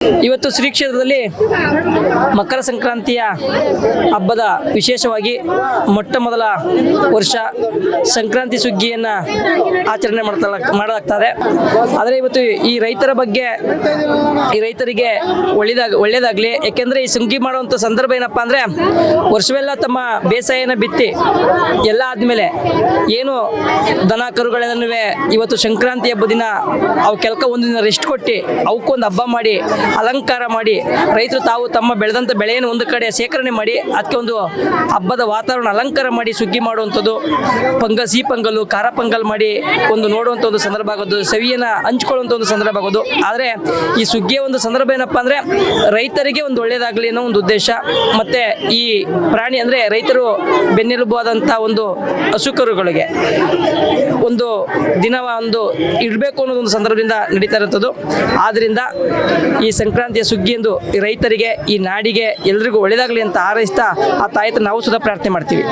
ಇವತ್ತು ಶ್ರೀ ಕ್ಷೇತ್ರದಲ್ಲಿ ಮಕರ ಸಂಕ್ರಾಂತಿಯ ಹಬ್ಬದ ವಿಶೇಷವಾಗಿ ಮೊಟ್ಟ ಮೊದಲ ವರ್ಷ ಸಂಕ್ರಾಂತಿ ಸುಗ್ಗಿಯನ್ನು ಆಚರಣೆ ಮಾಡಲಾಗ್ತದೆ. ಆದರೆ ಇವತ್ತು ಈ ರೈತರ ಬಗ್ಗೆ ಈ ರೈತರಿಗೆ ಒಳ್ಳೆಯದಾಗಲಿ. ಯಾಕೆಂದರೆ ಈ ಸುಗ್ಗಿ ಮಾಡುವಂಥ ಸಂದರ್ಭ ಏನಪ್ಪ ಅಂದರೆ ವರ್ಷವೆಲ್ಲ ತಮ್ಮ ಬೇಸಾಯನ ಬಿತ್ತಿ ಎಲ್ಲ ಆದಮೇಲೆ ಏನು ದನ ಕರುಗಳೆಲ್ಲನೂ ಇವತ್ತು ಸಂಕ್ರಾಂತಿ ಹಬ್ಬದ ದಿನ ಅವು ಕೆಲಕ ಒಂದಿನ ರೆಸ್ಟ್ ಕೊಟ್ಟು ಅವಕ್ಕೊಂದು ಹಬ್ಬ ಮಾಡಿ ಅಲಂಕಾರ ಮಾಡಿ ರೈತರು ತಾವು ತಮ್ಮ ಬೆಳೆದಂಥ ಬೆಳೆಯನ್ನು ಒಂದು ಕಡೆ ಶೇಖರಣೆ ಮಾಡಿ ಅದಕ್ಕೆ ಒಂದು ಹಬ್ಬದ ವಾತಾವರಣ ಅಲಂಕಾರ ಮಾಡಿ ಸುಗ್ಗಿ ಮಾಡುವಂಥದ್ದು, ಸಿಹಿ ಪೊಂಗಲು ಖಾರ ಪೊಂಗಲ್ ಮಾಡಿ ಒಂದು ನೋಡುವಂಥ ಒಂದು ಸಂದರ್ಭ ಆಗೋದು, ಸವಿಯನ್ನು ಹಂಚ್ಕೊಳ್ಳುವಂಥ ಒಂದು ಸಂದರ್ಭ ಆಗೋದು. ಆದರೆ ಈ ಸುಗ್ಗಿಯ ಒಂದು ಸಂದರ್ಭ ಏನಪ್ಪ ಅಂದರೆ ರೈತರಿಗೆ ಒಂದು ಒಳ್ಳೆಯದಾಗಲಿ ಅನ್ನೋ ಒಂದು ಉದ್ದೇಶ. ಮತ್ತು ಈ ಪ್ರಾಣಿ ಅಂದರೆ ರೈತರು ಬೆನ್ನೆಲುಬಾದಂಥ ಒಂದು ಹಸುಕರುಗಳಿಗೆ ಒಂದು ದಿನವ ಒಂದು ಇಡಬೇಕು ಅನ್ನೋದೊಂದು ಸಂದರ್ಭದಿಂದ ನಡೀತಾ ಇರುತ್ತದೆ. ಆದ್ದರಿಂದ ಈ ಸಂಕ್ರಾಂತಿಯ ಸುಗ್ಗಿ ಎಂದು ರೈತರಿಗೆ, ಈ ನಾಡಿಗೆ ಎಲ್ರಿಗೂ ಒಳ್ಳೆಯದಾಗಲಿ ಅಂತ ಹಾರೈಸ್ತಾ ಆ ತಾಯಿ ನಾವು ಸುಧಾ ಪ್ರಾರ್ಥನೆ ಮಾಡ್ತೀವಿ.